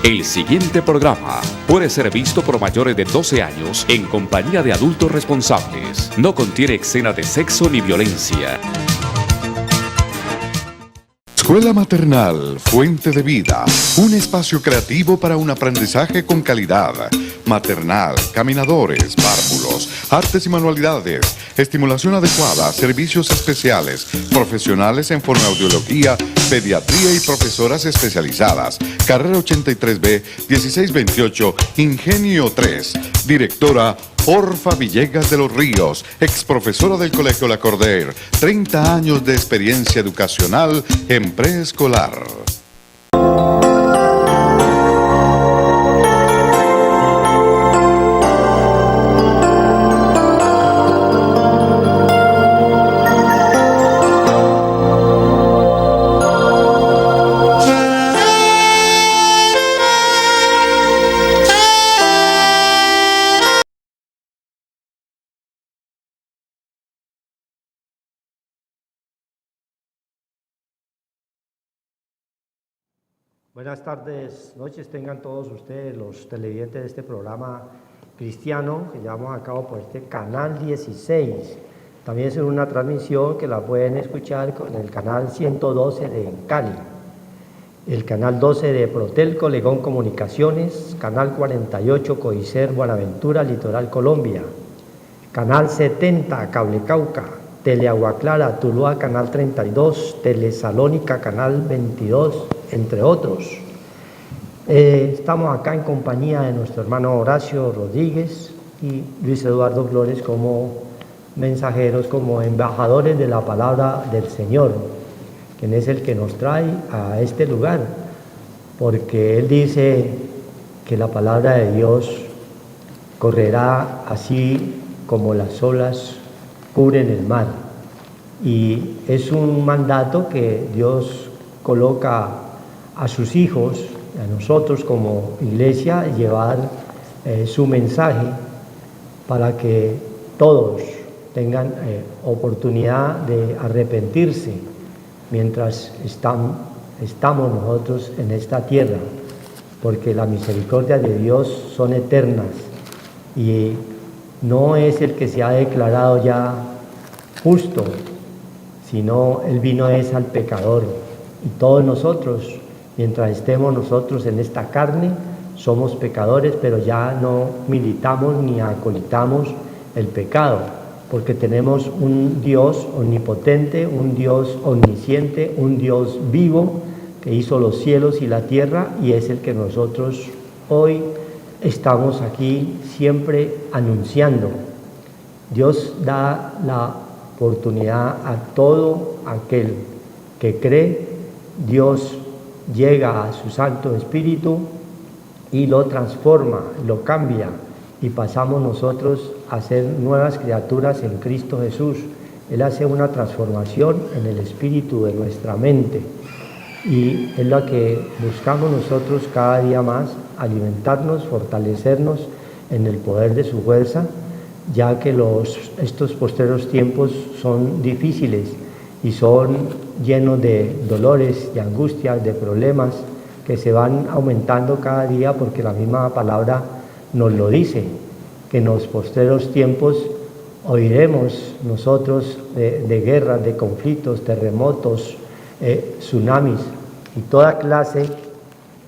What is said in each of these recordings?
El siguiente programa puede ser visto por mayores de 12 años en compañía de adultos responsables. No contiene escenas de sexo ni violencia. Escuela Maternal, Fuente de Vida, un espacio creativo para un aprendizaje con calidad. Maternal, caminadores, párvulos, artes y manualidades, estimulación adecuada, servicios especiales, profesionales en fonoaudiología, pediatría y profesoras especializadas. Carrera 83B, 1628, Ingenio 3. Directora Orfa Villegas de los Ríos, ex profesora del Colegio La Cordaire, 30 años de experiencia educacional en preescolar. Buenas tardes, noches tengan todos ustedes, los televidentes de este programa cristiano que llevamos a cabo por este canal 16. También es una transmisión que la pueden escuchar con el canal 112 de Cali, el canal 12 de Protelco, Legón Comunicaciones, canal 48 Coicer, Buenaventura, Litoral Colombia, canal 70 Cable Cauca, Teleagua Clara, Tuluá, canal 32, Telesalónica, canal 22, entre otros. Estamos acá en compañía de nuestro hermano Horacio Rodríguez y Luis Eduardo Flores como mensajeros, como embajadores de la palabra del Señor, quien es el que nos trae a este lugar, porque Él dice que la palabra de Dios correrá así como las olas cubren el mar, y es un mandato que Dios coloca a sus hijos, a nosotros como iglesia, llevar su mensaje para que todos tengan oportunidad de arrepentirse mientras estamos nosotros en esta tierra, porque las misericordias de Dios son eternas y no es el que se ha declarado ya justo, sino el vino es al pecador, y todos nosotros, mientras estemos nosotros en esta carne, somos pecadores, pero ya no militamos ni acolitamos el pecado, porque tenemos un Dios omnipotente, un Dios omnisciente, un Dios vivo que hizo los cielos y la tierra, y es el que nosotros hoy estamos aquí siempre anunciando. Dios da la oportunidad a todo aquel que cree. Dios llega a su Santo Espíritu y lo transforma, lo cambia, y pasamos nosotros a ser nuevas criaturas en Cristo Jesús. Él hace una transformación en el espíritu de nuestra mente, y es lo que buscamos nosotros cada día más, alimentarnos, fortalecernos en el poder de su fuerza, ya que estos postreros tiempos son difíciles y son llenos de dolores, de angustias, de problemas que se van aumentando cada día, porque la misma palabra nos lo dice, que en los postreros tiempos oiremos nosotros de guerras, de conflictos, terremotos, tsunamis y toda clase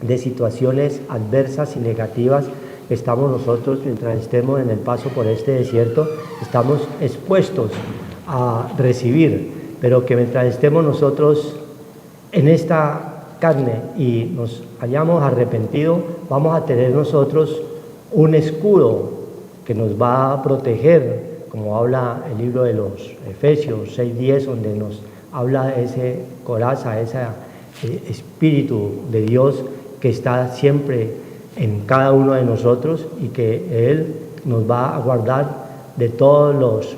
de situaciones adversas y negativas que estamos nosotros, mientras estemos en el paso por este desierto, estamos expuestos a recibir, pero que mientras estemos nosotros en esta carne y nos hayamos arrepentido, vamos a tener nosotros un escudo que nos va a proteger, como habla el libro de los Efesios 6:10, donde nos habla de ese coraza, ese espíritu de Dios que está siempre en cada uno de nosotros, y que Él nos va a guardar de todos los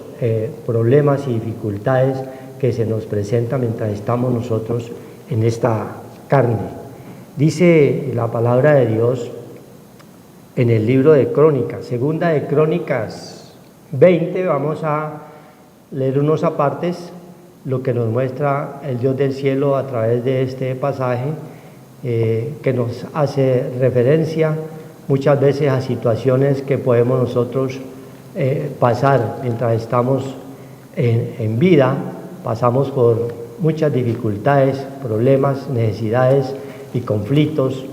problemas y dificultades que se nos presentan mientras estamos nosotros en esta carne. Dice la palabra de Dios en el libro de Crónicas, segunda de Crónicas 20, vamos a leer unos apartes, lo que nos muestra el Dios del cielo a través de este pasaje, que nos hace referencia muchas veces a situaciones que podemos nosotros pasar mientras estamos en vida. Pasamos por muchas dificultades, problemas, necesidades y conflictos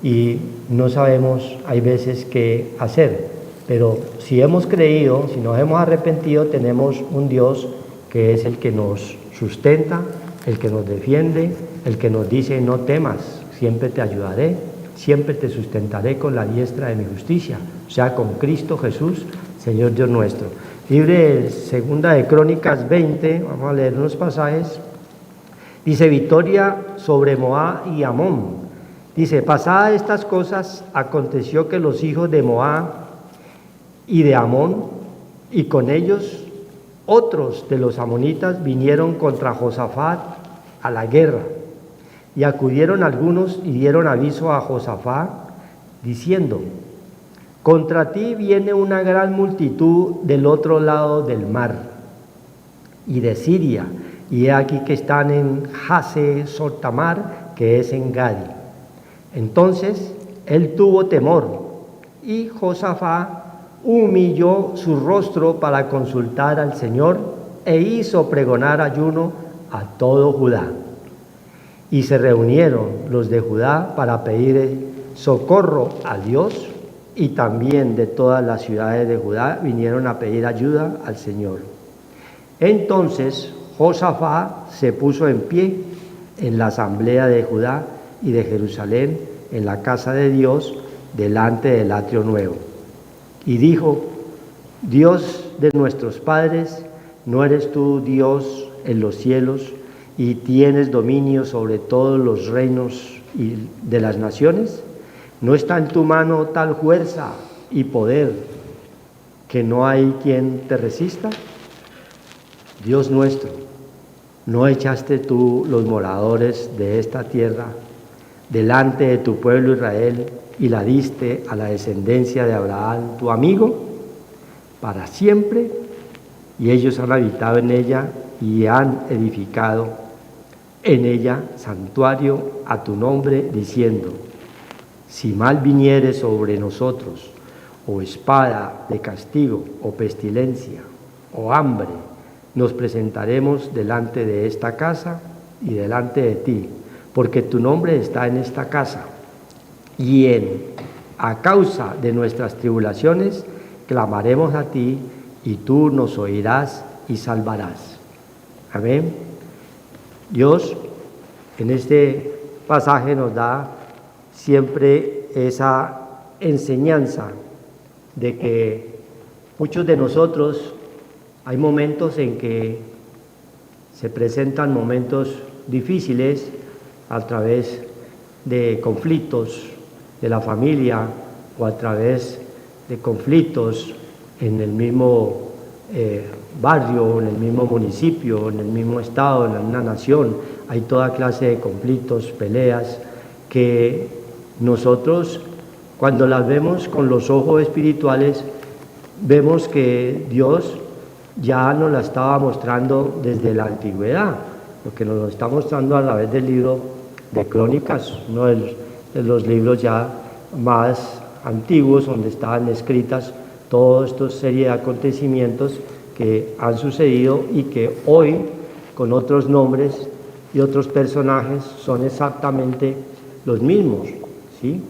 y no sabemos, hay veces, qué hacer. Pero si hemos creído, si nos hemos arrepentido, tenemos un Dios que es el que nos sustenta, el que nos defiende, el que nos dice: no temas, siempre te ayudaré, siempre te sustentaré con la diestra de mi justicia, o sea, con Cristo Jesús, Señor Dios nuestro. Libre de Segunda de Crónicas 20, vamos a leer unos pasajes. Dice: victoria sobre Moab y Amón. Dice: pasadas estas cosas, aconteció que los hijos de Moab y de Amón, y con ellos otros de los amonitas, vinieron contra Josafat a la guerra. Y acudieron algunos y dieron aviso a Josafat, diciendo: contra ti viene una gran multitud del otro lado del mar y de Siria, y he aquí que están en Jase-Sotamar, que es en Gadi. Entonces él tuvo temor, y Josafat humilló su rostro para consultar al Señor, e hizo pregonar ayuno a todo Judá. Y se reunieron los de Judá para pedir socorro a Dios, y también de todas las ciudades de Judá vinieron a pedir ayuda al Señor. Entonces Josafat se puso en pie en la asamblea de Judá y de Jerusalén, en la casa de Dios, delante del atrio nuevo, y dijo: Dios de nuestros padres, ¿no eres tú Dios en los cielos y tienes dominio sobre todos los reinos de las naciones? ¿No está en tu mano tal fuerza y poder que no hay quien te resista? Dios nuestro, ¿no echaste tú los moradores de esta tierra delante de tu pueblo Israel y la diste a la descendencia de Abraham, tu amigo, para siempre? Y ellos han habitado en ella y han edificado en ella santuario a tu nombre, diciendo: si mal viniere sobre nosotros, o espada de castigo, o pestilencia, o hambre, nos presentaremos delante de esta casa y delante de ti, porque tu nombre está en esta casa, y a causa de nuestras tribulaciones clamaremos a ti, y tú nos oirás y salvarás. Amén. Dios en este pasaje nos da siempre esa enseñanza de que muchos de nosotros hay momentos en que se presentan momentos difíciles a través de conflictos de la familia o a través de conflictos en el mismo barrio, en el mismo municipio, en el mismo estado, en una nación. Hay toda clase de conflictos, peleas que nosotros, cuando las vemos con los ojos espirituales, vemos que Dios ya nos la estaba mostrando desde la antigüedad, lo que nos lo está mostrando a través del libro de Crónicas, uno de los libros ya más antiguos, donde estaban escritas todas estas serie de acontecimientos que han sucedido y que hoy, con otros nombres y otros personajes, son exactamente los mismos, ¿sí?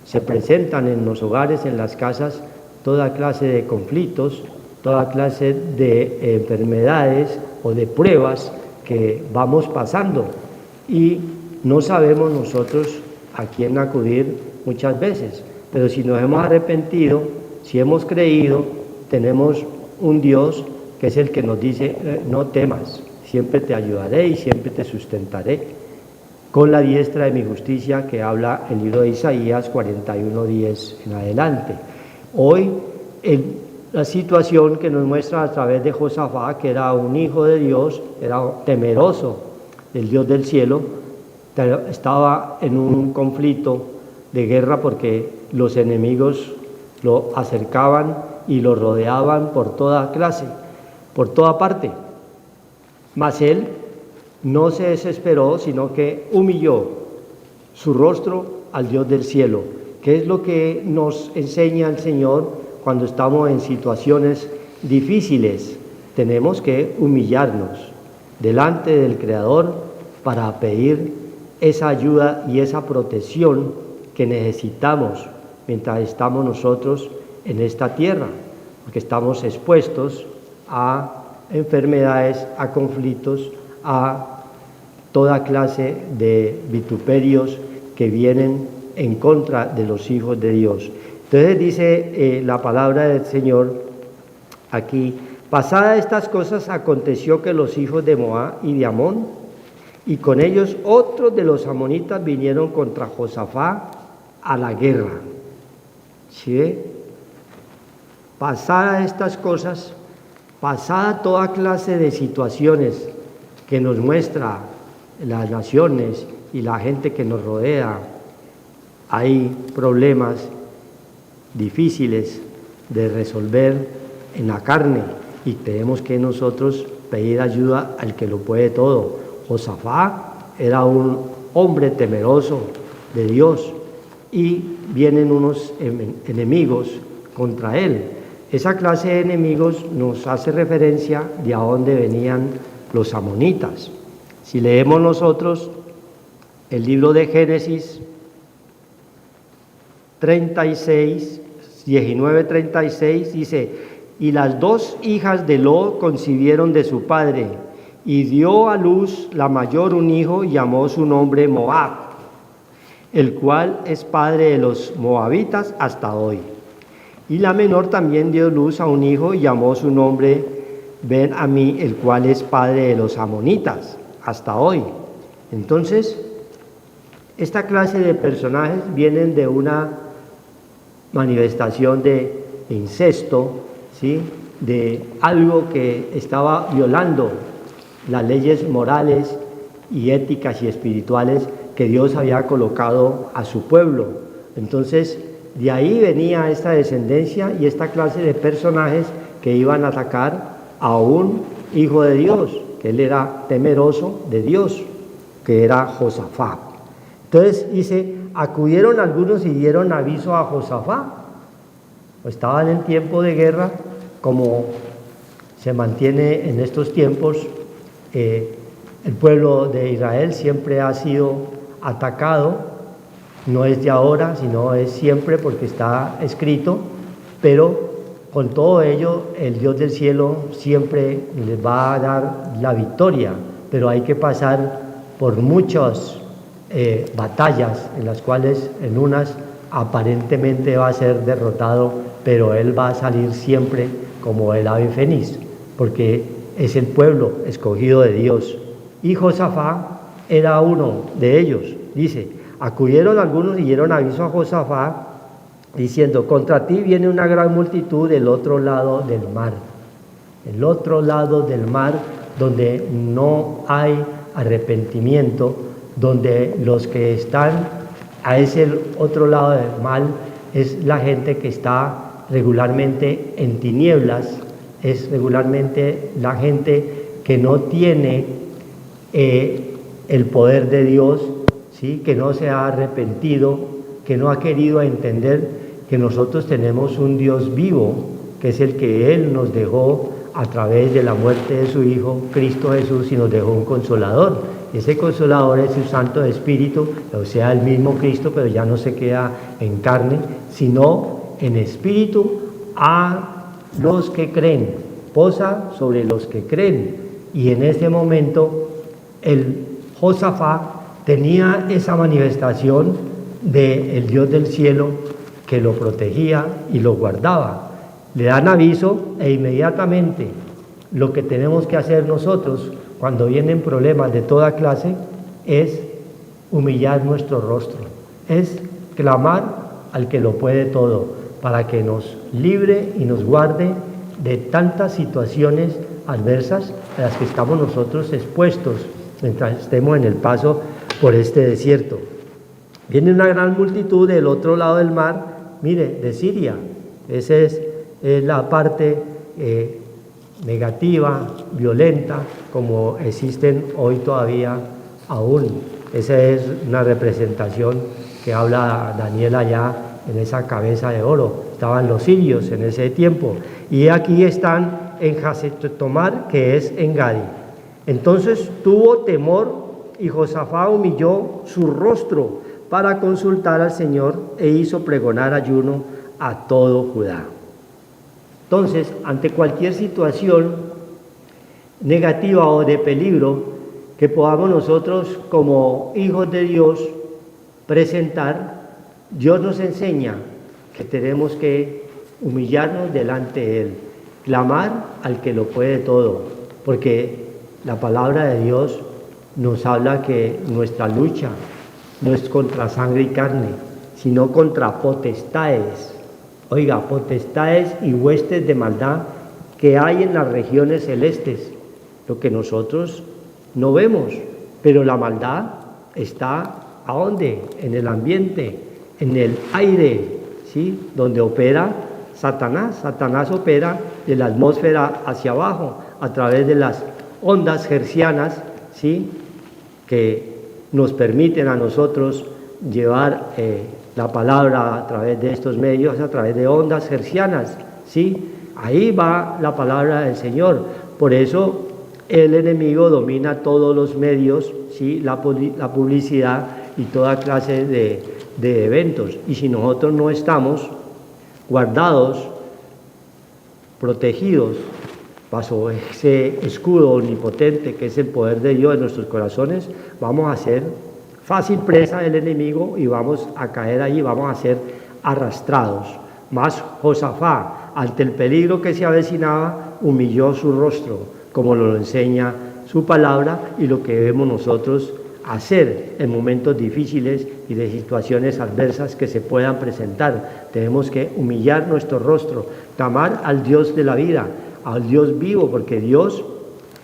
Se presentan en los hogares, en las casas, toda clase de conflictos, toda clase de enfermedades o de pruebas que vamos pasando, y no sabemos nosotros a quién acudir muchas veces, pero si nos hemos arrepentido, si hemos creído, tenemos un Dios que es el que nos dice: no temas, siempre te ayudaré y siempre te sustentaré con la diestra de mi justicia, que habla el libro de Isaías 41:10 en adelante. Hoy la situación que nos muestra a través de Josafat, que era un hijo de Dios, era temeroso del Dios del cielo, estaba en un conflicto de guerra porque los enemigos lo acercaban y lo rodeaban por toda clase, por toda parte. Mas él no se desesperó, sino que humilló su rostro al Dios del cielo. ¿Qué es lo que nos enseña el Señor cuando estamos en situaciones difíciles? Tenemos que humillarnos delante del Creador para pedir esa ayuda y esa protección que necesitamos mientras estamos nosotros en esta tierra, porque estamos expuestos a enfermedades, a conflictos, a toda clase de vituperios que vienen en contra de los hijos de Dios. Entonces dice la palabra del Señor aquí: pasadas estas cosas aconteció que los hijos de Moab y de Amón, y con ellos otros de los amonitas, vinieron contra Josafat a la guerra. ¿Sí ve? Pasadas estas cosas, pasada toda clase de situaciones que nos muestra las naciones y la gente que nos rodea, hay problemas difíciles de resolver en la carne y tenemos que nosotros pedir ayuda al que lo puede todo. Josafat era un hombre temeroso de Dios y vienen unos enemigos contra él. Esa clase de enemigos nos hace referencia de a dónde venían los amonitas. Si leemos nosotros el libro de Génesis 36, 19:36, dice: y las dos hijas de Lot concibieron de su padre, y dio a luz la mayor un hijo, y llamó su nombre Moab, el cual es padre de los moabitas hasta hoy. Y la menor también dio luz a un hijo, y llamó su nombre Ben-Amí, el cual es padre de los amonitas hasta hoy. Entonces, esta clase de personajes vienen de una manifestación de incesto, ¿sí?, de algo que estaba violando las leyes morales y éticas y espirituales que Dios había colocado a su pueblo. Entonces, de ahí venía esta descendencia y esta clase de personajes que iban a atacar a un hijo de Dios, que él era temeroso de Dios, que era Josafat. Entonces dice: acudieron algunos y dieron aviso a Josafat. Estaban en tiempo de guerra, como se mantiene en estos tiempos. El pueblo de Israel siempre ha sido atacado, no es de ahora, sino es siempre, porque está escrito, pero con todo ello el Dios del cielo siempre les va a dar la victoria, pero hay que pasar por muchas batallas, en las cuales en unas aparentemente va a ser derrotado, pero él va a salir siempre como el ave fénix, porque es el pueblo escogido de Dios. Y Josafat era uno de ellos. Dice: acudieron algunos y dieron aviso a Josafat, diciendo: contra ti viene una gran multitud del otro lado del mar. El otro lado del mar, donde no hay arrepentimiento, donde los que están a ese otro lado del mar es la gente que está regularmente en tinieblas, es regularmente la gente que no tiene el poder de Dios, ¿sí?, que no se ha arrepentido, que no ha querido entender que nosotros tenemos un Dios vivo, que es el que Él nos dejó a través de la muerte de su Hijo, Cristo Jesús, y nos dejó un Consolador. Ese Consolador es su Santo Espíritu, o sea, el mismo Cristo, pero ya no se queda en carne, sino en espíritu a los que creen, posa sobre los que creen. Y en este momento el Josafat tenía esa manifestación del Dios del cielo que lo protegía y lo guardaba. Le dan aviso e inmediatamente lo que tenemos que hacer nosotros cuando vienen problemas de toda clase es humillar nuestro rostro, es clamar al que lo puede todo, para que nos libre y nos guarde de tantas situaciones adversas a las que estamos nosotros expuestos mientras estemos en el paso por este desierto. Viene una gran multitud del otro lado del mar, mire, de Siria. Esa es la parte negativa, violenta, como existen hoy todavía aún Esa es una representación que habla Daniel allá en esa cabeza de oro. Estaban los sirios en ese tiempo. Y aquí están en Hasetomar, que es en Gadi. Entonces tuvo temor y Josafat humilló su rostro para consultar al Señor e hizo pregonar ayuno a todo Judá. Entonces, ante cualquier situación negativa o de peligro que podamos nosotros como hijos de Dios presentar, Dios nos enseña que tenemos que humillarnos delante de Él, clamar al que lo puede todo, porque la palabra de Dios nos habla que nuestra lucha no es contra sangre y carne, sino contra potestades. Oiga, potestades y huestes de maldad que hay en las regiones celestes, lo que nosotros no vemos, pero la maldad está ¿a dónde? En el ambiente, en el aire, ¿sí? Donde opera Satanás. Satanás opera de la atmósfera hacia abajo, a través de las ondas hertzianas, ¿sí? Que nos permiten a nosotros llevar la palabra a través de estos medios, a través de ondas hertzianas, ¿sí? Ahí va la palabra del Señor. Por eso el enemigo domina todos los medios, ¿sí? La publicidad y toda clase de eventos. Y si nosotros no estamos guardados, protegidos, bajo ese escudo omnipotente que es el poder de Dios en nuestros corazones, vamos a ser fácil presa del enemigo y vamos a caer allí, vamos a ser arrastrados. Mas Josafat, ante el peligro que se avecinaba, humilló su rostro, como lo enseña su palabra y lo que debemos nosotros hacer en momentos difíciles y de situaciones adversas que se puedan presentar. Tenemos que humillar nuestro rostro, clamar al Dios de la vida, al Dios vivo, porque Dios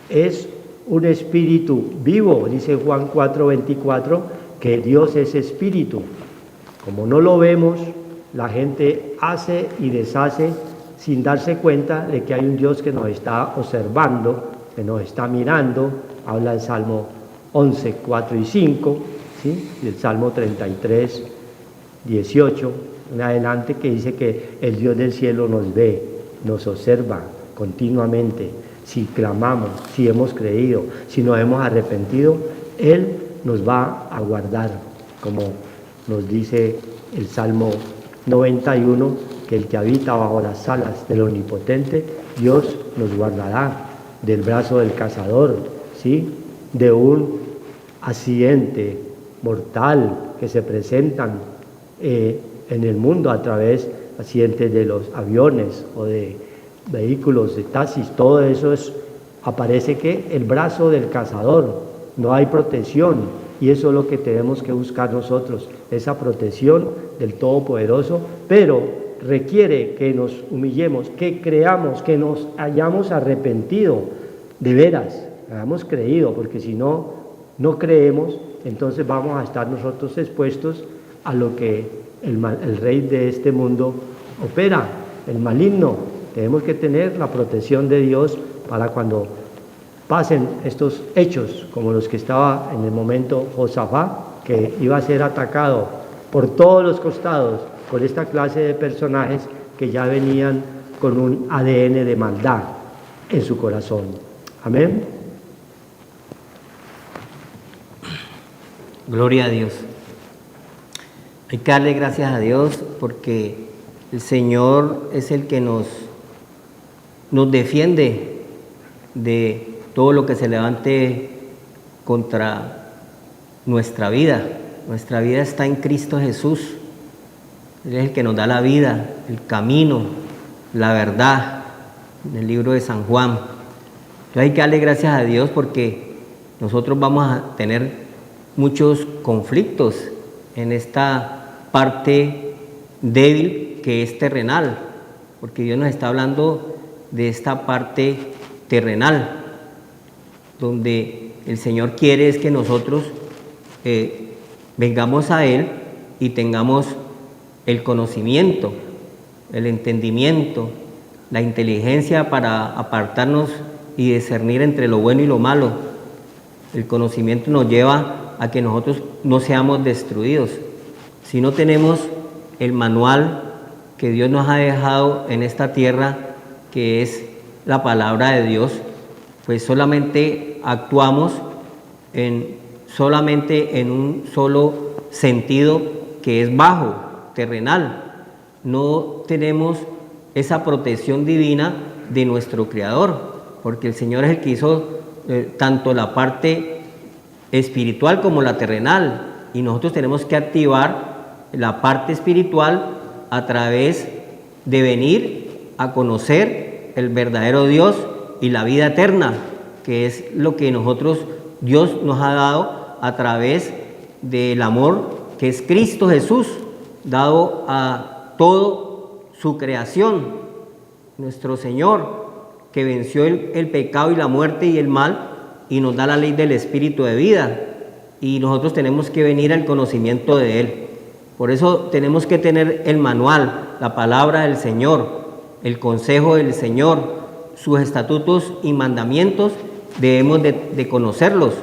es un espíritu vivo, dice Juan 4:24, que Dios es espíritu. Como no lo vemos, la gente hace y deshace sin darse cuenta de que hay un Dios que nos está observando, que nos está mirando. Habla el Salmo 11, 4 y 5, ¿sí? Y el Salmo 33, 18, en adelante, que dice que el Dios del cielo nos ve, nos observa continuamente. Si clamamos, si hemos creído, si nos hemos arrepentido, Él nos va a guardar, como nos dice el Salmo 91, que el que habita bajo las alas del Omnipotente, Dios nos guardará del brazo del cazador, ¿sí? De un accidente mortal que se presentan en el mundo a través de accidentes de los aviones o de vehículos, de taxis. Todo eso aparece que el brazo del cazador, no hay protección, y eso es lo que tenemos que buscar nosotros, esa protección del Todopoderoso, pero requiere que nos humillemos, que creamos, que nos hayamos arrepentido de veras, hayamos creído, porque si no creemos, entonces vamos a estar nosotros expuestos a lo que el rey de este mundo opera, el maligno. Tenemos que tener la protección de Dios para cuando pasen estos hechos, como los que estaba en el momento Josafat, que iba a ser atacado por todos los costados por esta clase de personajes que ya venían con un ADN de maldad en su corazón. Amén. Gloria a Dios. Hay que darle gracias a Dios porque el Señor es el que nos defiende de todo lo que se levante contra nuestra vida. Nuestra vida está en Cristo Jesús. Él es el que nos da la vida, el camino, la verdad, en el libro de San Juan. Entonces hay que darle gracias a Dios porque nosotros vamos a tener muchos conflictos en esta parte débil que es terrenal, porque Dios nos está hablando de esta parte terrenal, donde el Señor quiere es que nosotros vengamos a Él y tengamos el conocimiento, el entendimiento, la inteligencia para apartarnos y discernir entre lo bueno y lo malo. El conocimiento nos lleva a que nosotros no seamos destruidos. Si no tenemos el manual que Dios nos ha dejado en esta tierra, que es la palabra de Dios, pues solamente actuamos solamente en un solo sentido, que es bajo, terrenal. No tenemos esa protección divina de nuestro Creador, porque el Señor es el que hizo tanto la parte espiritual como la terrenal, y nosotros tenemos que activar la parte espiritual a través de venir a conocer el verdadero Dios y la vida eterna, que es lo que Dios nos ha dado a través del amor que es Cristo Jesús, dado a todo su creación, nuestro Señor, que venció el pecado y la muerte y el mal, y nos da la ley del Espíritu de vida, y nosotros tenemos que venir al conocimiento de Él. Por eso tenemos que tener el manual, la palabra del Señor, el consejo del Señor, sus estatutos y mandamientos, debemos de conocerlos,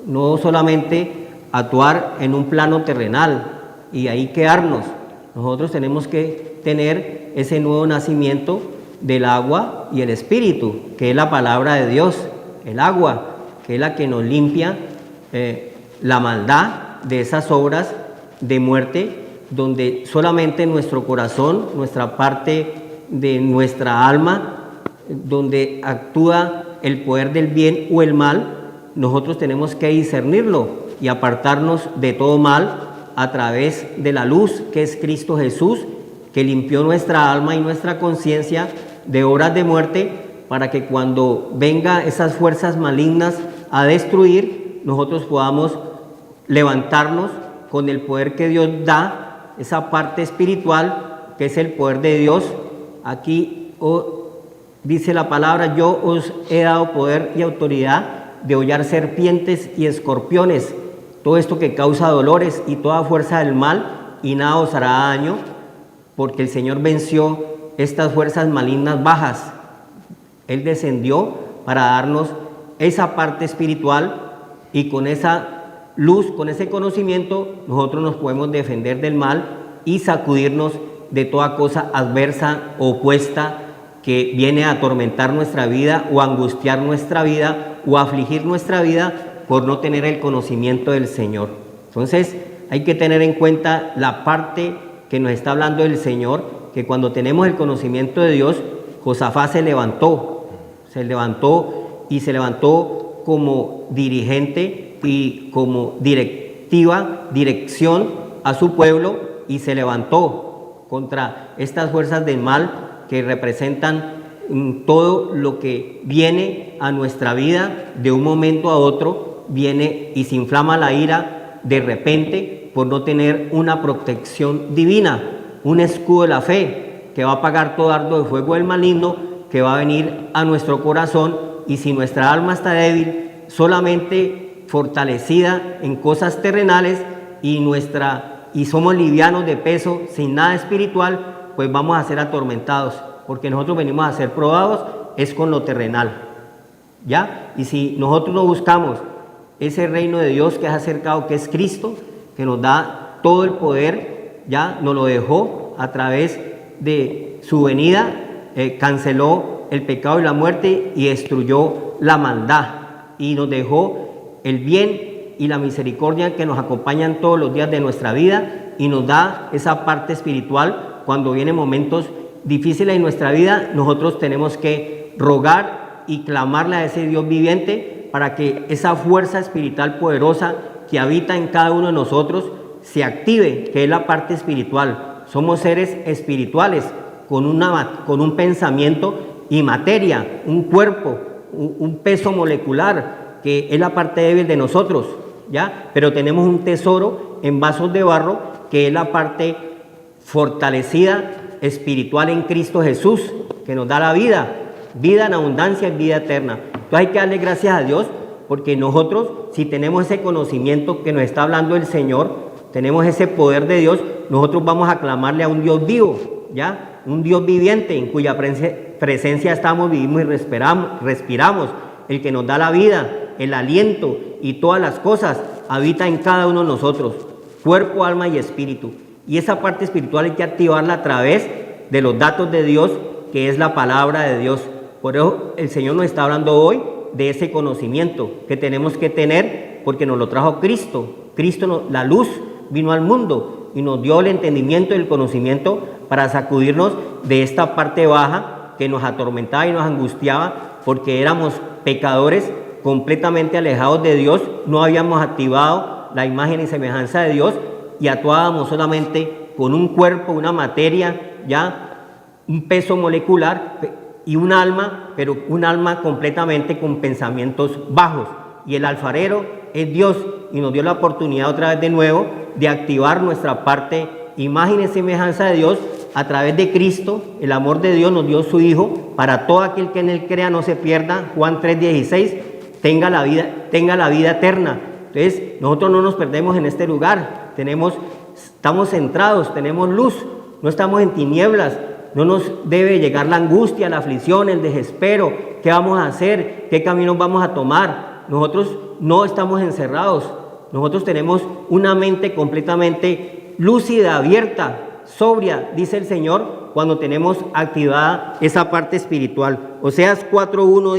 no solamente actuar en un plano terrenal y ahí quedarnos. Nosotros tenemos que tener ese nuevo nacimiento del agua y el Espíritu, que es la palabra de Dios, el agua, que es la que nos limpia la maldad de esas obras de muerte, donde solamente nuestro corazón, nuestra parte de nuestra alma, donde actúa el poder del bien o el mal, nosotros tenemos que discernirlo y apartarnos de todo mal a través de la luz que es Cristo Jesús, que limpió nuestra alma y nuestra conciencia de obras de muerte, para que cuando venga esas fuerzas malignas a destruir, nosotros podamos levantarnos con el poder que Dios da, esa parte espiritual que es el poder de Dios. Aquí dice la palabra: yo os he dado poder y autoridad de hollar serpientes y escorpiones, todo esto que causa dolores y toda fuerza del mal, y nada os hará daño, porque el Señor venció estas fuerzas malignas bajas. Él descendió para darnos esa parte espiritual, y con esa luz, con ese conocimiento, nosotros nos podemos defender del mal y sacudirnos de toda cosa adversa, opuesta, que viene a atormentar nuestra vida o a angustiar nuestra vida o a afligir nuestra vida por no tener el conocimiento del Señor. Entonces hay que tener en cuenta la parte que nos está hablando el Señor, que cuando tenemos el conocimiento de Dios, Josafat se levantó como dirigente y como dirección a su pueblo, y se levantó contra estas fuerzas del mal que representan todo lo que viene a nuestra vida de un momento a otro, viene y se inflama la ira de repente por no tener una protección divina, un escudo de la fe que va a apagar todo dardo de fuego del maligno que va a venir a nuestro corazón. Y si nuestra alma está débil, solamente fortalecida en cosas terrenales, y somos livianos de peso, sin nada espiritual, pues vamos a ser atormentados, porque nosotros venimos a ser probados es con lo terrenal, ¿ya? Y si nosotros no buscamos ese reino de Dios que es acercado, que es Cristo, que nos da todo el poder, ya nos lo dejó a través de su venida, canceló el pecado y la muerte y destruyó la maldad, y nos dejó el bien y la misericordia que nos acompañan todos los días de nuestra vida, y nos da esa parte espiritual. Cuando vienen momentos difíciles en nuestra vida, nosotros tenemos que rogar y clamarle a ese Dios viviente para que esa fuerza espiritual poderosa que habita en cada uno de nosotros se active, que es la parte espiritual. Somos seres espirituales con un pensamiento y materia, un cuerpo, un peso molecular, que es la parte débil de nosotros, ¿ya? Pero tenemos un tesoro en vasos de barro, que es la parte fortalecida espiritual en Cristo Jesús, que nos da la vida en abundancia y vida eterna. Entonces hay que darle gracias a Dios, porque nosotros, si tenemos ese conocimiento que nos está hablando el Señor, tenemos ese poder de Dios, nosotros vamos a clamarle a un Dios vivo, ¿ya? Un Dios viviente en cuya presencia estamos, vivimos y respiramos, el que nos da la vida, el aliento y todas las cosas, habita en cada uno de nosotros, cuerpo, alma y espíritu. Y esa parte espiritual hay que activarla a través de los datos de Dios, que es la palabra de Dios. Por eso el Señor nos está hablando hoy de ese conocimiento que tenemos que tener, porque nos lo trajo Cristo. Cristo, la luz, vino al mundo y nos dio el entendimiento y el conocimiento para sacudirnos de esta parte baja que nos atormentaba y nos angustiaba, porque éramos pecadores completamente alejados de Dios, no habíamos activado la imagen y semejanza de Dios y actuábamos solamente con un cuerpo, una materia, ya un peso molecular y un alma, pero un alma completamente con pensamientos bajos. Y el alfarero es Dios y nos dio la oportunidad otra vez de nuevo de activar nuestra parte imagen y semejanza de Dios a través de Cristo. El amor de Dios nos dio su Hijo para todo aquel que en Él crea, no se pierda. Juan 3:16, tenga la vida eterna. Entonces nosotros no nos perdemos en este lugar, estamos centrados, tenemos luz, no estamos en tinieblas. No nos debe llegar la angustia, la aflicción, el desespero. ¿Qué vamos a hacer? ¿Qué caminos vamos a tomar? Nosotros no estamos encerrados. Nosotros tenemos una mente completamente lúcida, abierta, sobria, dice el Señor, cuando tenemos activada esa parte espiritual. Oseas 4:1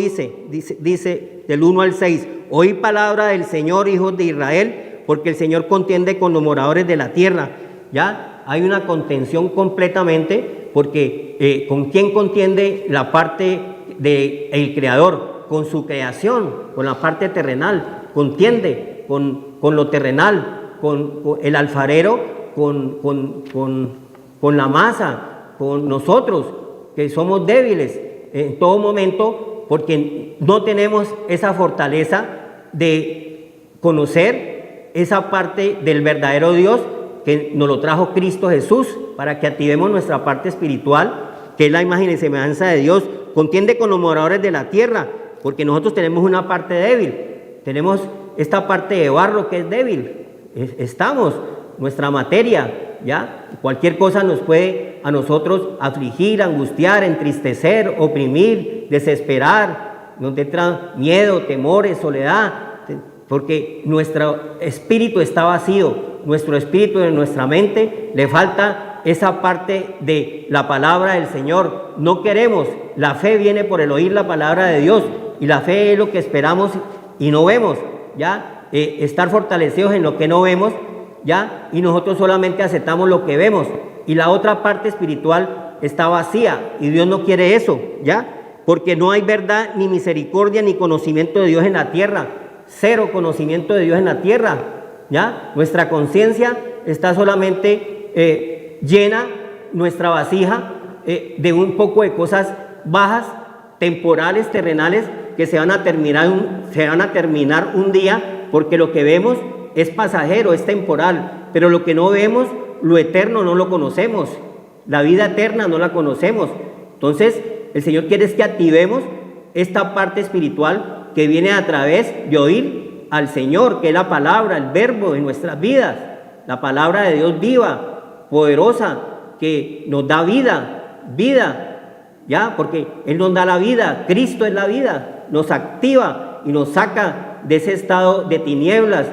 dice del 1 al 6, oí palabra del Señor, hijos de Israel, porque el Señor contiende con los moradores de la tierra. Ya hay una contención completamente, porque ¿con quién contiende la parte del Creador? Con su creación, con la parte terrenal, contiende con lo terrenal, con el alfarero, con la masa, con nosotros, que somos débiles en todo momento, porque no tenemos esa fortaleza de conocer esa parte del verdadero Dios, que nos lo trajo Cristo Jesús, para que activemos nuestra parte espiritual, que es la imagen y semejanza de Dios. Contiende con los moradores de la tierra, porque nosotros tenemos una parte débil, tenemos esta parte de barro que es débil, nuestra materia, ¿ya? Cualquier cosa nos puede a nosotros afligir, angustiar, entristecer, oprimir, desesperar, nos entra miedo, temores, soledad, porque nuestro espíritu está vacío, nuestro espíritu en nuestra mente le falta esa parte de la palabra del Señor. No queremos, la fe viene por el oír la palabra de Dios, y la fe es lo que esperamos y no vemos, ¿ya? Estar fortalecidos en lo que no vemos, ¿ya? Y nosotros solamente aceptamos lo que vemos, y la otra parte espiritual está vacía, y Dios no quiere eso, ¿ya? Porque no hay verdad, ni misericordia, ni conocimiento de Dios en la tierra. Cero conocimiento de Dios en la tierra, ¿ya? Nuestra conciencia está solamente llena, nuestra vasija, de un poco de cosas bajas, temporales, terrenales, que se van a terminar un día, porque lo que vemos es pasajero, es temporal, pero lo que no vemos, lo eterno, no lo conocemos, la vida eterna no la conocemos. Entonces el Señor quiere es que activemos esta parte espiritual que viene a través de oír al Señor, que es la palabra, el verbo en nuestras vidas, la palabra de Dios viva, poderosa, que nos da vida, ¿ya? Porque Él nos da la vida, Cristo es la vida, nos activa y nos saca de ese estado de tinieblas,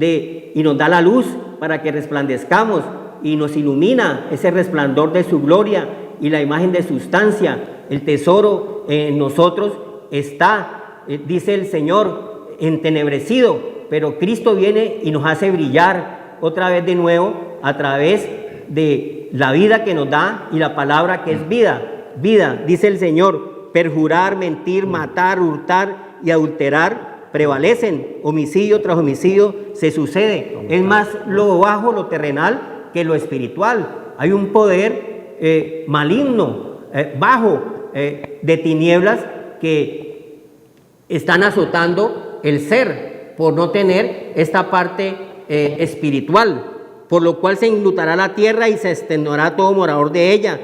y nos da la luz para que resplandezcamos, y nos ilumina ese resplandor de su gloria y la imagen de sustancia. El tesoro en nosotros está, dice el Señor, entenebrecido, pero Cristo viene y nos hace brillar otra vez de nuevo a través de la vida que nos da y la palabra que es vida, dice el Señor. Perjurar, mentir, matar, hurtar y adulterar prevalecen, homicidio tras homicidio se sucede. Es más lo bajo, lo terrenal, que lo espiritual. Hay un poder maligno, bajo, de tinieblas, que están azotando el ser por no tener esta parte espiritual, por lo cual se enlutará la tierra y se extenuará todo morador de ella.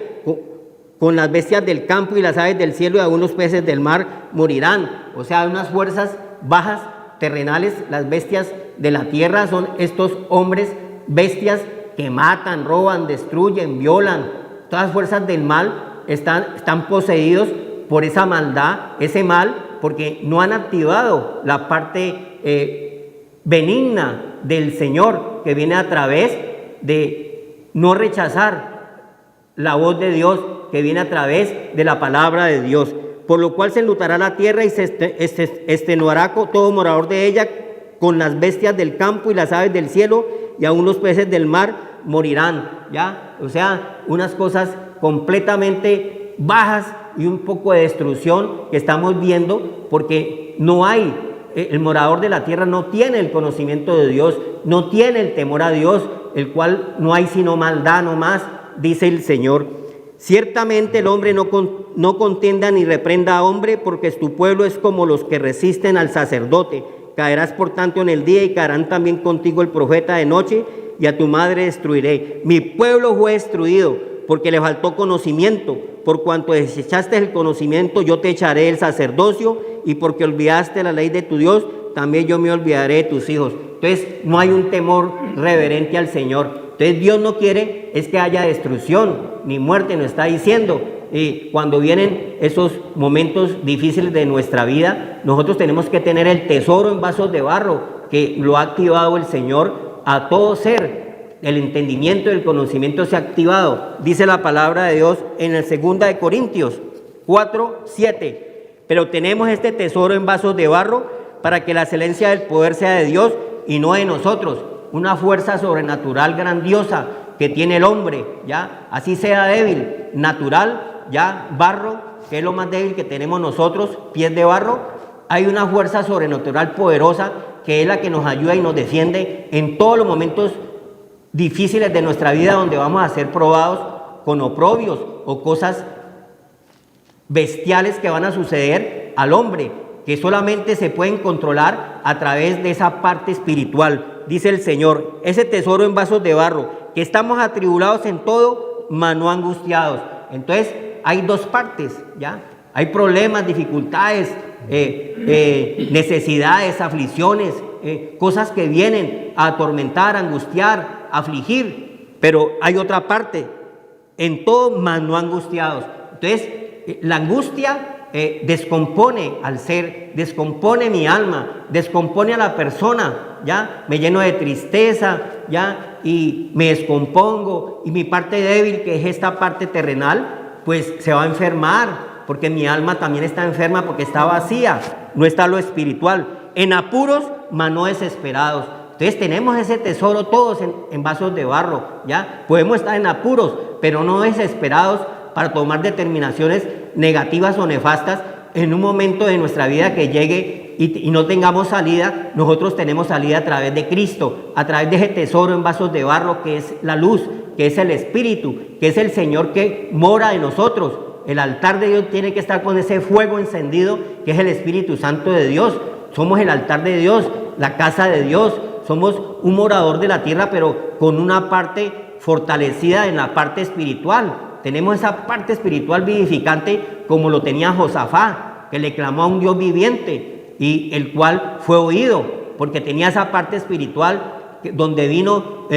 Con las bestias del campo y las aves del cielo y algunos peces del mar morirán. O sea, hay unas fuerzas bajas, terrenales. Las bestias de la tierra son estos hombres, bestias que matan, roban, destruyen, violan. Todas las fuerzas del mal están poseídos por esa maldad, ese mal, porque no han activado la parte benigna, del Señor, que viene a través de no rechazar la voz de Dios, que viene a través de la palabra de Dios. Por lo cual se enlutará la tierra y se extenuará todo morador de ella, con las bestias del campo y las aves del cielo, y aún los peces del mar morirán, ¿ya? O sea, unas cosas completamente bajas y un poco de destrucción que estamos viendo, porque no hay, el morador de la tierra no tiene el conocimiento de Dios, no tiene el temor a Dios, el cual no hay sino maldad no más, dice el Señor. Ciertamente el hombre no contienda ni reprenda a hombre, porque tu pueblo es como los que resisten al sacerdote. Caerás por tanto en el día y caerán también contigo el profeta de noche, y a tu madre destruiré. Mi pueblo fue destruido porque le faltó conocimiento. Por cuanto desechaste el conocimiento, yo te echaré el sacerdocio, y porque olvidaste la ley de tu Dios, también yo me olvidaré de tus hijos. Entonces no hay un temor reverente al Señor. Entonces Dios no quiere es que haya destrucción ni muerte, nos está diciendo. Y cuando vienen esos momentos difíciles de nuestra vida, nosotros tenemos que tener el tesoro en vasos de barro, que lo ha activado el Señor a todo ser. El entendimiento y el conocimiento se ha activado. Dice la palabra de Dios en el 2 de Corintios 4:7. Pero tenemos este tesoro en vasos de barro para que la excelencia del poder sea de Dios y no de nosotros. Una fuerza sobrenatural grandiosa que tiene el hombre, ¿ya? Así sea débil, natural, ya, barro, que es lo más débil que tenemos nosotros, pies de barro. Hay una fuerza sobrenatural poderosa que es la que nos ayuda y nos defiende en todos los momentos difíciles de nuestra vida, donde vamos a ser probados con oprobios o cosas bestiales que van a suceder al hombre, que solamente se pueden controlar a través de esa parte espiritual. Dice el Señor, ese tesoro en vasos de barro, que estamos atribulados en todo, mas no angustiados. Entonces hay dos partes, ¿ya? Hay problemas, dificultades, necesidades, aflicciones, cosas que vienen a atormentar, a angustiar, a afligir. Pero hay otra parte, en todo, mas no angustiados. Entonces la angustia descompone al ser, descompone mi alma, descompone a la persona, ¿ya? Me lleno de tristeza, ¿ya? Y me descompongo, y mi parte débil, que es esta parte terrenal, pues se va a enfermar, porque mi alma también está enferma, porque está vacía, no está lo espiritual. En apuros, mas no desesperados. Entonces tenemos ese tesoro todos en vasos de barro, ¿ya? Podemos estar en apuros, pero no desesperados para tomar determinaciones negativas o nefastas en un momento de nuestra vida que llegue y no tengamos salida. Nosotros tenemos salida a través de Cristo, a través de ese tesoro en vasos de barro que es la luz, que es el Espíritu, que es el Señor que mora en nosotros. El altar de Dios tiene que estar con ese fuego encendido, que es el Espíritu Santo de Dios. Somos el altar de Dios, la casa de Dios. Somos un morador de la tierra, pero con una parte fortalecida en la parte espiritual. Tenemos esa parte espiritual vivificante como lo tenía Josafá, que le clamó a un Dios viviente y el cual fue oído, porque tenía esa parte espiritual donde vino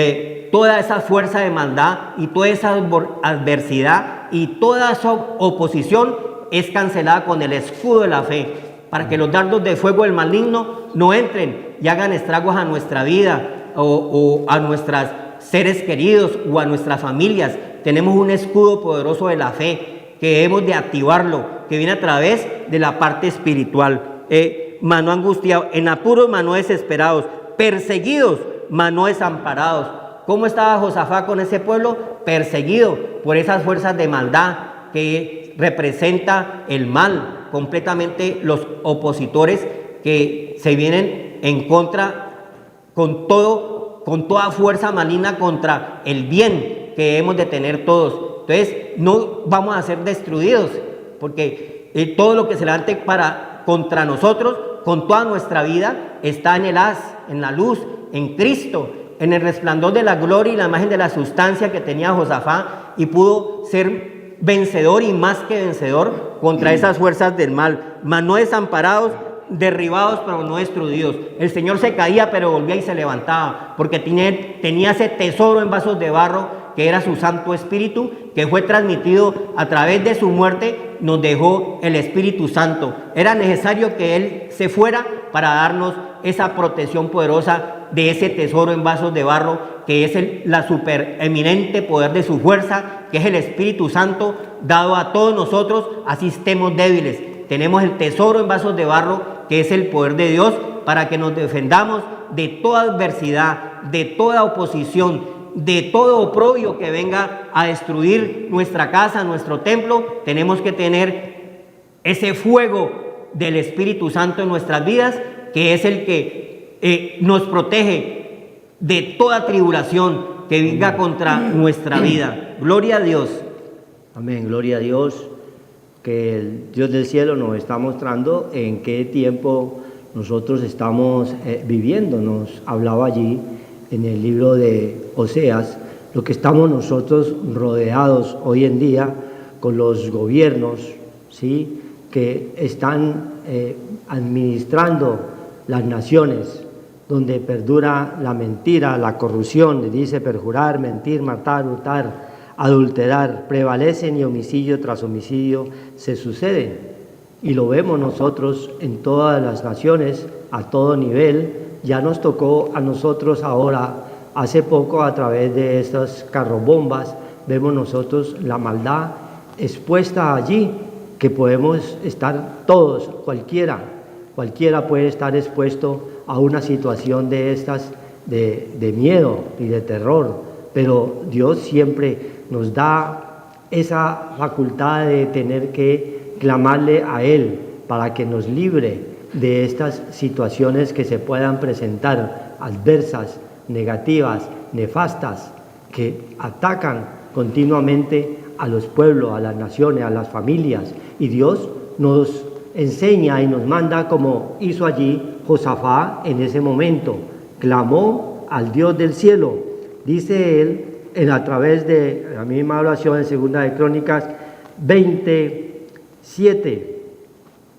toda esa fuerza de maldad y toda esa adversidad y toda esa oposición es cancelada con el escudo de la fe, para que los dardos de fuego del maligno no entren y hagan estragos a nuestra vida o a nuestros seres queridos o a nuestras familias. Tenemos un escudo poderoso de la fe que hemos de activarlo, que viene a través de la parte espiritual. Mas no angustiados, en apuros, mas no desesperados, perseguidos, mas no desamparados. ¿Cómo estaba Josafá con ese pueblo? Perseguido por esas fuerzas de maldad que representa el mal, completamente los opositores que se vienen en contra con toda fuerza maligna contra el bien que hemos de tener todos. Entonces no vamos a ser destruidos, porque todo lo que se levante contra nosotros, con toda nuestra vida, está en el haz, en la luz, en Cristo, en el resplandor de la gloria y la imagen de la sustancia que tenía Josafá, y pudo ser vencedor y más que vencedor contra esas fuerzas del mal, mas no desamparados, derribados pero no destruidos. El Señor se caía pero volvía y se levantaba, porque tenía ese tesoro en vasos de barro que era su Santo Espíritu, que fue transmitido a través de su muerte. Nos dejó el Espíritu Santo. Era necesario que Él se fuera para darnos esa protección poderosa de ese tesoro en vasos de barro, que es la supereminente poder de su fuerza, que es el Espíritu Santo dado a todos nosotros, así estemos débiles. Tenemos el tesoro en vasos de barro, que es el poder de Dios, para que nos defendamos de toda adversidad, de toda oposición, de todo oprobio que venga a destruir nuestra casa, nuestro templo. Tenemos que tener ese fuego del Espíritu Santo en nuestras vidas, que es el que nos protege de toda tribulación que venga contra nuestra vida. Gloria a Dios. Amén, gloria a Dios, que el Dios del cielo nos está mostrando en qué tiempo nosotros estamos viviendo. Nos hablaba allí en el libro de Oseas, lo que estamos nosotros rodeados hoy en día con los gobiernos, ¿sí?, que están administrando las naciones, donde perdura la mentira, la corrupción, dice perjurar, mentir, matar, hurtar, adulterar, prevalecen y homicidio tras homicidio se suceden. Y lo vemos nosotros en todas las naciones, a todo nivel. Ya nos tocó a nosotros ahora, hace poco, a través de estas carrobombas, vemos nosotros la maldad expuesta allí, que podemos estar todos, cualquiera puede estar expuesto a una situación de estas, de miedo y de terror, pero Dios siempre nos da esa facultad de tener que clamarle a Él para que nos libre de estas situaciones que se puedan presentar, adversas, negativas, nefastas, que atacan continuamente a los pueblos, a las naciones, a las familias. Y Dios nos enseña y nos manda, como hizo allí Josafat en ese momento, clamó al Dios del cielo. Dice él, a través de la misma oración en Segunda de Crónicas 27,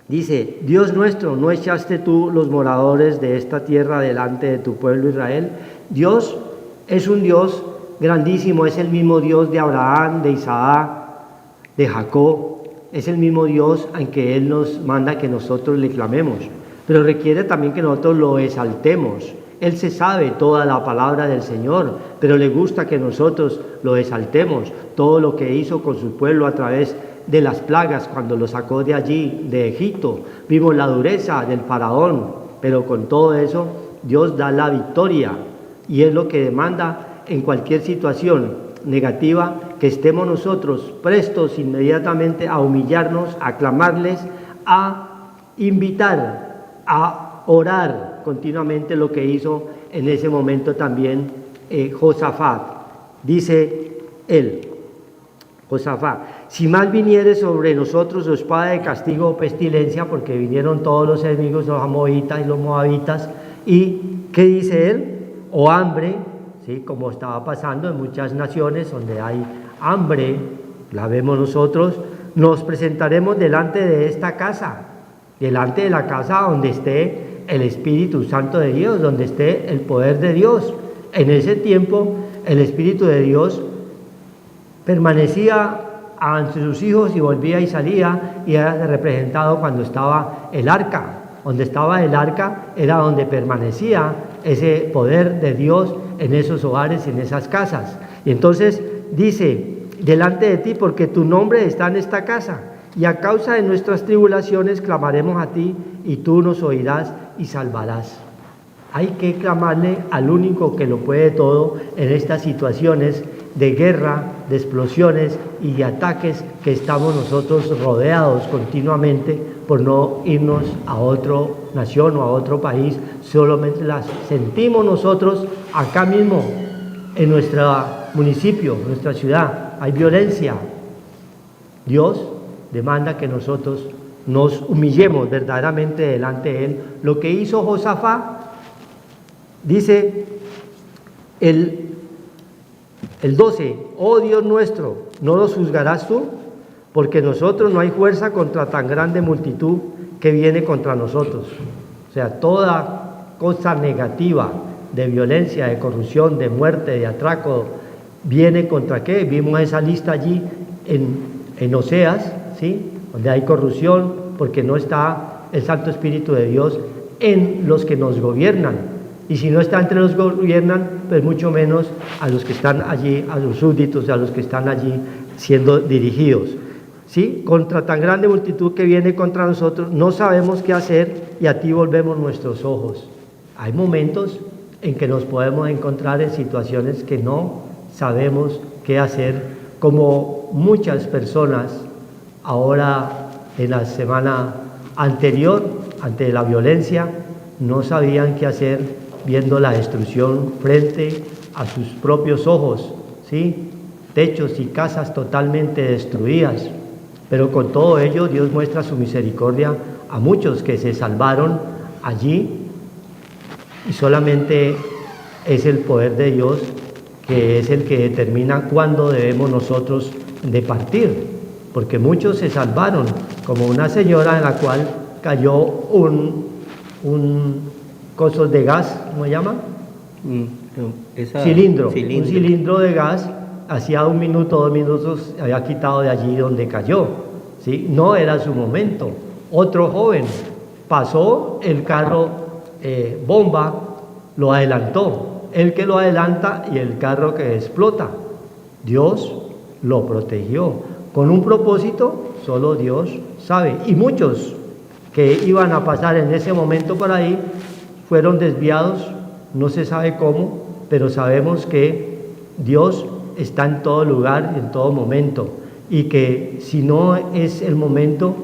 dice: Dios nuestro, ¿no echaste tú los moradores de esta tierra delante de tu pueblo Israel? Dios es un Dios grandísimo, es el mismo Dios de Abraham, de Isaac, de Jacob, es el mismo Dios en que Él nos manda que nosotros le clamemos, pero requiere también que nosotros lo exaltemos. Él se sabe toda la palabra del Señor, pero le gusta que nosotros lo exaltemos, todo lo que hizo con su pueblo a través de las plagas cuando lo sacó de allí, de Egipto. Vimos la dureza del faraón, pero con todo eso Dios da la victoria, y es lo que demanda en cualquier situación negativa, que estemos nosotros prestos inmediatamente a humillarnos, a clamarles, a invitar, a orar continuamente, lo que hizo en ese momento también Josafat. Dice él, Josafat: si mal viniere sobre nosotros o espada de castigo o pestilencia, porque vinieron todos los enemigos, los amonitas y los moabitas, y ¿qué dice él? O hambre, ¿sí?, como estaba pasando en muchas naciones donde hay hambre, la vemos nosotros, nos presentaremos delante de esta casa, delante de la casa donde esté el Espíritu Santo de Dios, donde esté el poder de Dios. En ese tiempo el Espíritu de Dios permanecía ante sus hijos y volvía y salía, y era representado cuando estaba el arca. Donde estaba el arca era donde permanecía ese poder de Dios en esos hogares, en esas casas. Y entonces dice: delante de ti, porque tu nombre está en esta casa, y a causa de nuestras tribulaciones clamaremos a ti, y tú nos oirás y salvarás. Hay que clamarle al único que lo puede todo en estas situaciones de guerra, de explosiones y de ataques que estamos nosotros rodeados continuamente, por no irnos a otra nación o a otro país. Solamente las sentimos nosotros acá mismo, en nuestro municipio, en nuestra ciudad. Hay violencia. Dios demanda que nosotros nos humillemos verdaderamente delante de Él. Lo que hizo Josafat, dice el 12: oh Dios nuestro, ¿no los juzgarás tú? Porque nosotros no hay fuerza contra tan grande multitud que viene contra nosotros. O sea, toda cosa negativa, de violencia, de corrupción, de muerte, de atraco, viene contra ¿qué? Vimos esa lista allí en Oseas, ¿sí?, donde hay corrupción, porque no está el Santo Espíritu de Dios en los que nos gobiernan. Y si no está entre los que gobiernan, pues mucho menos a los que están allí, a los súbditos, a los que están allí siendo dirigidos. ¿Sí? Contra tan grande multitud que viene contra nosotros, no sabemos qué hacer y a ti volvemos nuestros ojos. Hay momentos en que nos podemos encontrar en situaciones que no sabemos qué hacer, como muchas personas ahora en la semana anterior, ante la violencia, no sabían qué hacer viendo la destrucción frente a sus propios ojos, ¿sí? Techos y casas totalmente destruidas. Pero con todo ello Dios muestra su misericordia a muchos que se salvaron allí, y solamente es el poder de Dios que es el que determina cuándo debemos nosotros de partir, porque muchos se salvaron, como una señora en la cual cayó un coso de gas, ¿cómo se llama? Cilindro. Un cilindro de gas. Hacía 1 minuto, 2 minutos, había quitado de allí donde cayó, ¿sí? No era su momento. Otro joven pasó el carro bomba, lo adelantó. El que lo adelanta y el carro que explota. Dios lo protegió. Con un propósito, solo Dios sabe. Y muchos que iban a pasar en ese momento por ahí fueron desviados, no se sabe cómo, pero sabemos que Dios está en todo lugar y en todo momento, y que si no es el momento,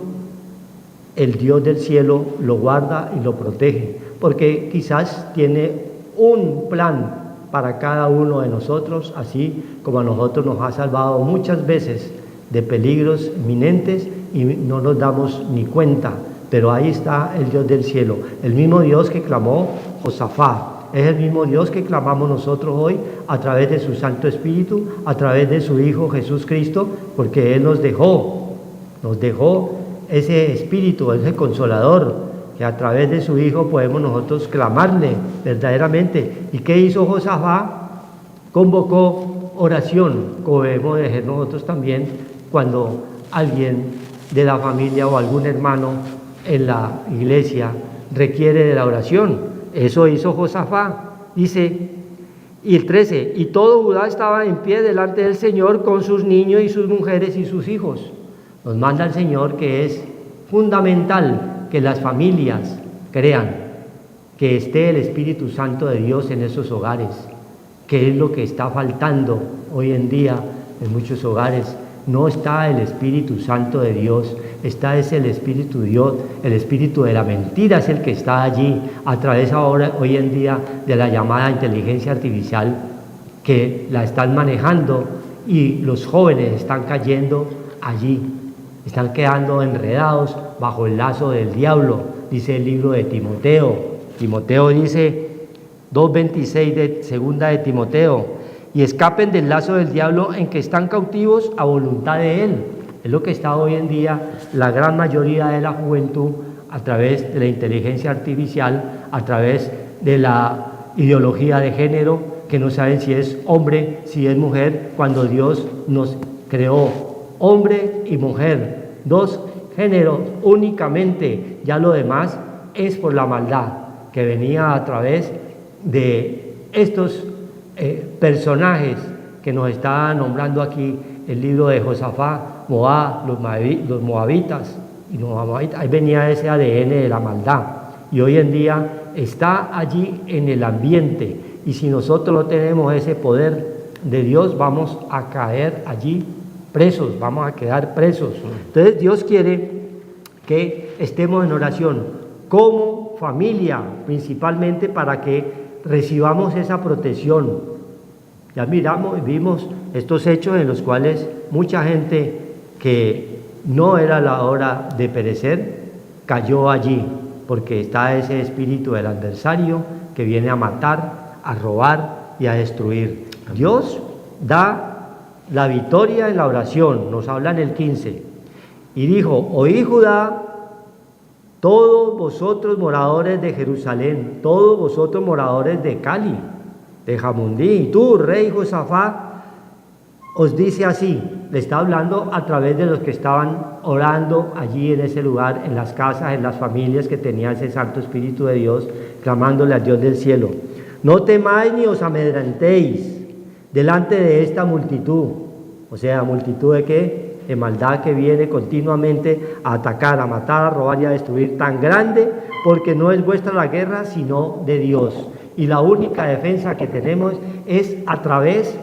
el Dios del cielo lo guarda y lo protege, porque quizás tiene un plan para cada uno de nosotros, así como a nosotros nos ha salvado muchas veces de peligros inminentes y no nos damos ni cuenta, pero ahí está el Dios del cielo, el mismo Dios que clamó Josafat. Es el mismo Dios que clamamos nosotros hoy a través de su Santo Espíritu, a través de su Hijo Jesús Cristo, porque Él nos dejó ese Espíritu, ese Consolador, que a través de su Hijo podemos nosotros clamarle verdaderamente. ¿Y qué hizo Josafat? Convocó oración, como debemos de hacer nosotros también cuando alguien de la familia o algún hermano en la iglesia requiere de la oración. Eso hizo Josafat, dice, y el 13, y todo Judá estaba en pie delante del Señor con sus niños y sus mujeres y sus hijos. Nos manda el Señor que es fundamental que las familias crean que esté el Espíritu Santo de Dios en esos hogares, que es lo que está faltando hoy en día en muchos hogares. No está el Espíritu Santo de Dios, está es el Espíritu Dios, el espíritu de la mentira es el que está allí, a través ahora, hoy en día, de la llamada inteligencia artificial, que la están manejando, y los jóvenes están cayendo allí, están quedando enredados bajo el lazo del diablo, dice el libro de Timoteo. Timoteo dice, 2:26 de segunda de Timoteo, y escapen del lazo del diablo en que están cautivos a voluntad de él. Es lo que está hoy en día la gran mayoría de la juventud, a través de la inteligencia artificial, a través de la ideología de género, que no saben si es hombre, si es mujer, cuando Dios nos creó hombre y mujer, 2 géneros únicamente, ya lo demás es por la maldad que venía a través de estos personajes que nos está nombrando aquí el libro de Josafat, Moab, los moabitas, y los moabitas, ahí venía ese ADN de la maldad, y hoy en día está allí en el ambiente, y si nosotros no tenemos ese poder de Dios, vamos a caer allí presos, vamos a quedar presos. Entonces Dios quiere que estemos en oración como familia, principalmente para que recibamos esa protección. Ya vimos estos hechos en los cuales mucha gente que no era la hora de perecer cayó allí, porque está ese espíritu del adversario que viene a matar, a robar y a destruir. Dios da la victoria en la oración, nos habla en el 15, y dijo: oí Judá, todos vosotros moradores de Jerusalén, todos vosotros moradores de Cali, de Jamundí, y tú, rey Josafat, os dice así. Le está hablando a través de los que estaban orando allí en ese lugar, en las casas, en las familias que tenían ese Santo Espíritu de Dios, clamándole al Dios del cielo. No temáis ni os amedrentéis delante de esta multitud. O sea, ¿multitud de qué? De maldad que viene continuamente a atacar, a matar, a robar y a destruir, tan grande, porque no es vuestra la guerra, sino de Dios. Y la única defensa que tenemos es a través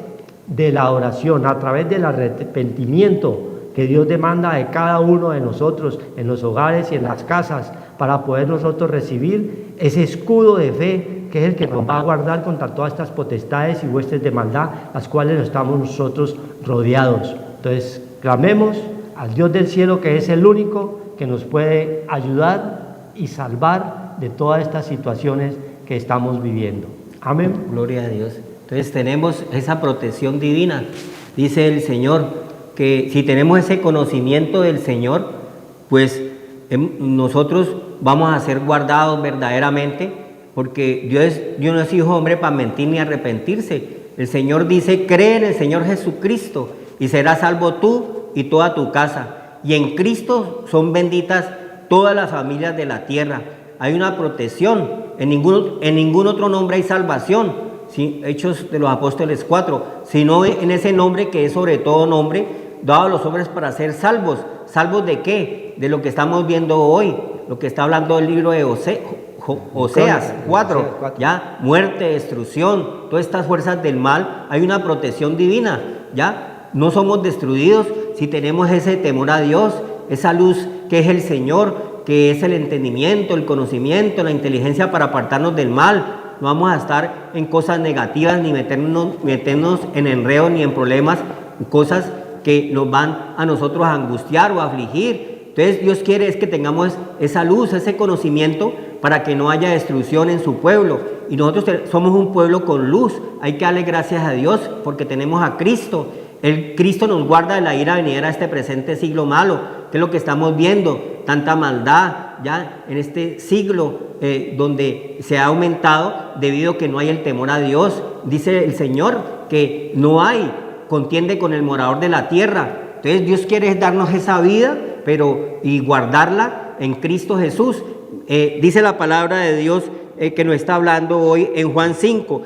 de la oración, a través del arrepentimiento que Dios demanda de cada uno de nosotros en los hogares y en las casas, para poder nosotros recibir ese escudo de fe que es el que nos va a guardar contra todas estas potestades y huestes de maldad, las cuales estamos nosotros rodeados. Entonces, clamemos al Dios del cielo, que es el único que nos puede ayudar y salvar de todas estas situaciones que estamos viviendo. Amén. Gloria a Dios. Entonces tenemos esa protección divina. Dice el Señor que si tenemos ese conocimiento del Señor, pues nosotros vamos a ser guardados verdaderamente, porque Dios no es hijo de hombre para mentir ni arrepentirse. El Señor dice: cree en el Señor Jesucristo y serás salvo tú y toda tu casa. Y en Cristo son benditas todas las familias de la tierra. Hay una protección. En ningún otro nombre hay salvación. ¿Sí? Hechos de los Apóstoles 4. Sino en ese nombre que es sobre todo nombre, dado a los hombres para ser salvos. ¿Salvos de qué? De lo que estamos viendo hoy. Lo que está hablando el libro de Oseas 4, ya, muerte, destrucción, todas estas fuerzas del mal. Hay una protección divina, ya, no somos destruidos si tenemos ese temor a Dios, esa luz que es el Señor, que es el entendimiento, el conocimiento, la inteligencia para apartarnos del mal. No vamos a estar en cosas negativas, ni meternos en enredos, ni en problemas, cosas que nos van a nosotros a angustiar o a afligir. Entonces Dios quiere es que tengamos esa luz, ese conocimiento, para que no haya destrucción en su pueblo. Y nosotros somos un pueblo con luz. Hay que darle gracias a Dios porque tenemos a Cristo. El Cristo nos guarda de la ira venidera a este presente siglo malo, que es lo que estamos viendo, tanta maldad ya en este siglo donde se ha aumentado debido a que no hay el temor a Dios. Dice el Señor que no hay, contiende con el morador de la tierra. Entonces Dios quiere darnos esa vida, y guardarla en Cristo Jesús. Dice la palabra de Dios que nos está hablando hoy en Juan 5,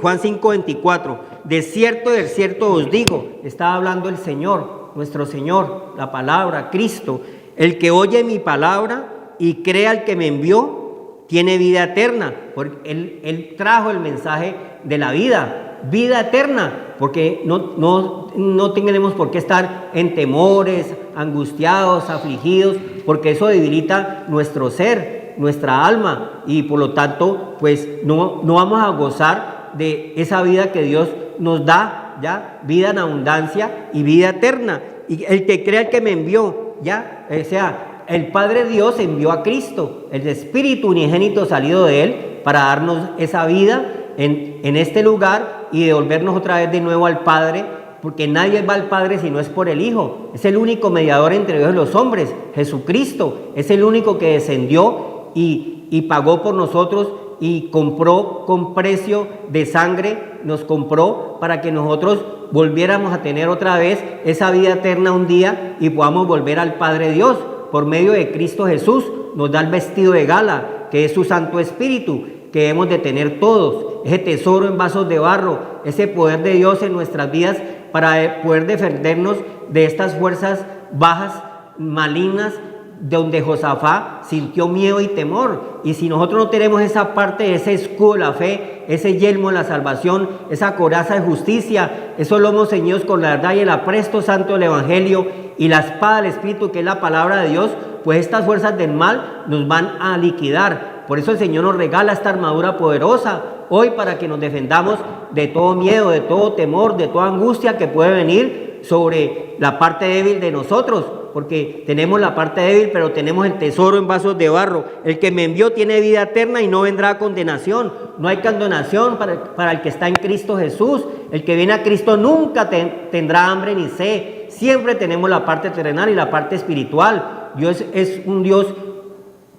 Juan 5:24. De cierto os digo, está hablando el Señor, nuestro Señor, la palabra, Cristo. El que oye mi palabra y crea al que me envió, tiene vida eterna. Porque él trajo el mensaje de la vida eterna, porque no tenemos por qué estar en temores, angustiados, afligidos, porque eso debilita nuestro ser, nuestra alma, y por lo tanto pues no vamos a gozar de esa vida que Dios nos da, ya, vida en abundancia y vida eterna. Y el que crea el que me envió, ya, o sea, el Padre Dios envió a Cristo, el Espíritu unigénito salido de Él, para darnos esa vida en este lugar y devolvernos otra vez de nuevo al Padre, porque nadie va al Padre si no es por el Hijo. Es el único mediador entre Dios y los hombres. Jesucristo es el único que descendió y pagó por nosotros y compró con precio de sangre, nos compró para que nosotros volviéramos a tener otra vez esa vida eterna un día y podamos volver al Padre Dios. Por medio de Cristo Jesús nos da el vestido de gala, que es su Santo Espíritu, que debemos de tener todos, ese tesoro en vasos de barro, ese poder de Dios en nuestras vidas para poder defendernos de estas fuerzas bajas, malignas, donde Josafat sintió miedo y temor. Y si nosotros no tenemos esa parte, ese escudo de la fe, ese yelmo de la salvación, esa coraza de justicia, esos lomos ceñidos con la verdad y el apresto santo del Evangelio y la espada del Espíritu, que es la palabra de Dios, pues estas fuerzas del mal nos van a liquidar. Por eso el Señor nos regala esta armadura poderosa hoy, para que nos defendamos de todo miedo, de todo temor, de toda angustia que puede venir sobre la parte débil de nosotros, porque tenemos la parte débil, pero tenemos el tesoro en vasos de barro. El que me envió tiene vida eterna y no vendrá a condenación. No hay condenación para el que está en Cristo Jesús. El que viene a Cristo nunca tendrá hambre ni sed. Siempre tenemos la parte terrenal y la parte espiritual. Dios es un Dios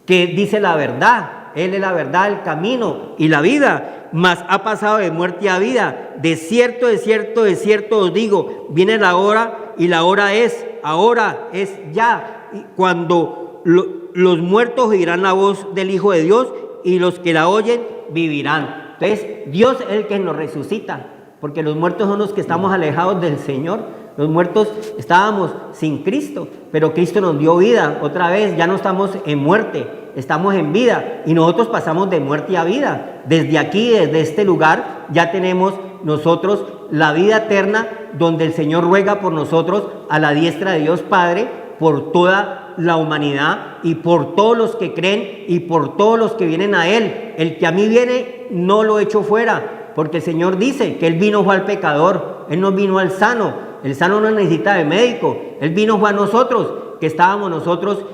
que dice la verdad. Él es la verdad, el camino y la vida, mas ha pasado de muerte a vida. De cierto os digo, viene la hora y la hora es, ahora es ya, cuando los muertos oirán la voz del Hijo de Dios y los que la oyen vivirán. Entonces, Dios es el que nos resucita, porque los muertos son los que estamos alejados del Señor. Los muertos estábamos sin Cristo, pero Cristo nos dio vida. Otra vez, ya no estamos en muerte, estamos en vida. Y nosotros pasamos de muerte a vida. Desde aquí, desde este lugar, ya tenemos nosotros la vida eterna, donde el Señor ruega por nosotros a la diestra de Dios Padre, por toda la humanidad y por todos los que creen y por todos los que vienen a Él. El que a mí viene, no lo echo fuera, porque el Señor dice que Él vino fue al pecador, Él no vino al sano. El sano no necesita de médico, Él vino fue a nosotros, que estábamos nosotros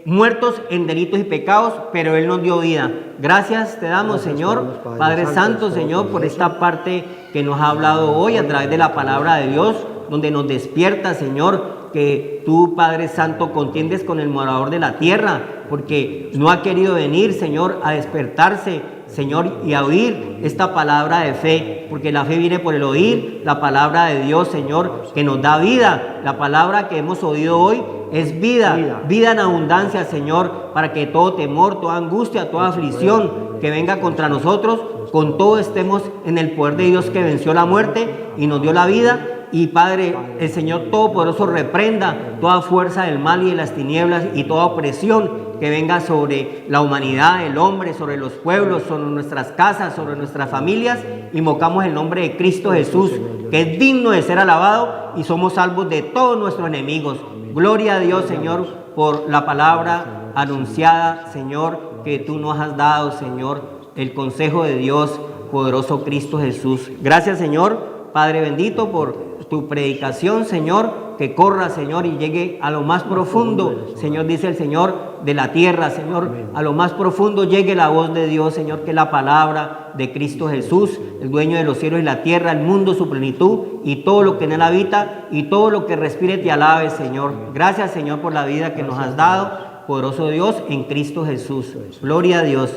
muertos en delitos y pecados, pero Él nos dio vida. Gracias te damos, Señor, Padre Santo, Señor, por esta parte que nos ha hablado hoy a través de la palabra de Dios, donde nos despierta, Señor, que tú, Padre Santo, contiendes con el morador de la tierra, porque no ha querido venir, Señor, a despertarse, Señor, y a oír esta palabra de fe, porque la fe viene por el oír la palabra de Dios, Señor, que nos da vida. La palabra que hemos oído hoy es vida, vida en abundancia, Señor, para que todo temor, toda angustia, toda aflicción que venga contra nosotros, con todo estemos en el poder de Dios que venció la muerte y nos dio la vida. Y Padre, el Señor Todopoderoso reprenda toda fuerza del mal y de las tinieblas y toda opresión que venga sobre la humanidad, el hombre, sobre los pueblos, sobre nuestras casas, sobre nuestras familias. Invocamos el nombre de Cristo Jesús, que es digno de ser alabado, y somos salvos de todos nuestros enemigos. Gloria a Dios, Señor, por la palabra anunciada, Señor, que tú nos has dado, Señor, el consejo de Dios, poderoso Cristo Jesús. Gracias, Señor, Padre bendito, por tu predicación, Señor, que corra, Señor, y llegue a lo más profundo, Señor, dice el Señor, de la tierra, Señor, a lo más profundo llegue la voz de Dios, Señor, que es la palabra de Cristo Jesús, el dueño de los cielos y la tierra, el mundo, su plenitud, y todo lo que en él habita, y todo lo que respire te alabe, Señor. Gracias, Señor, por la vida que nos has dado, poderoso Dios, en Cristo Jesús. Gloria a Dios.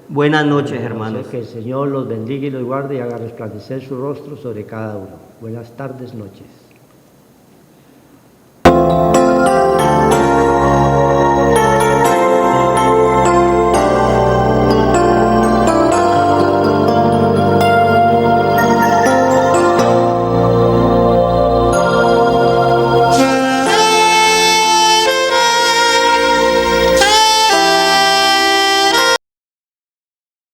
Buenas noches, hermanos. Que el Señor los bendiga y los guarde y haga resplandecer su rostro sobre cada uno. Buenas tardes, noches.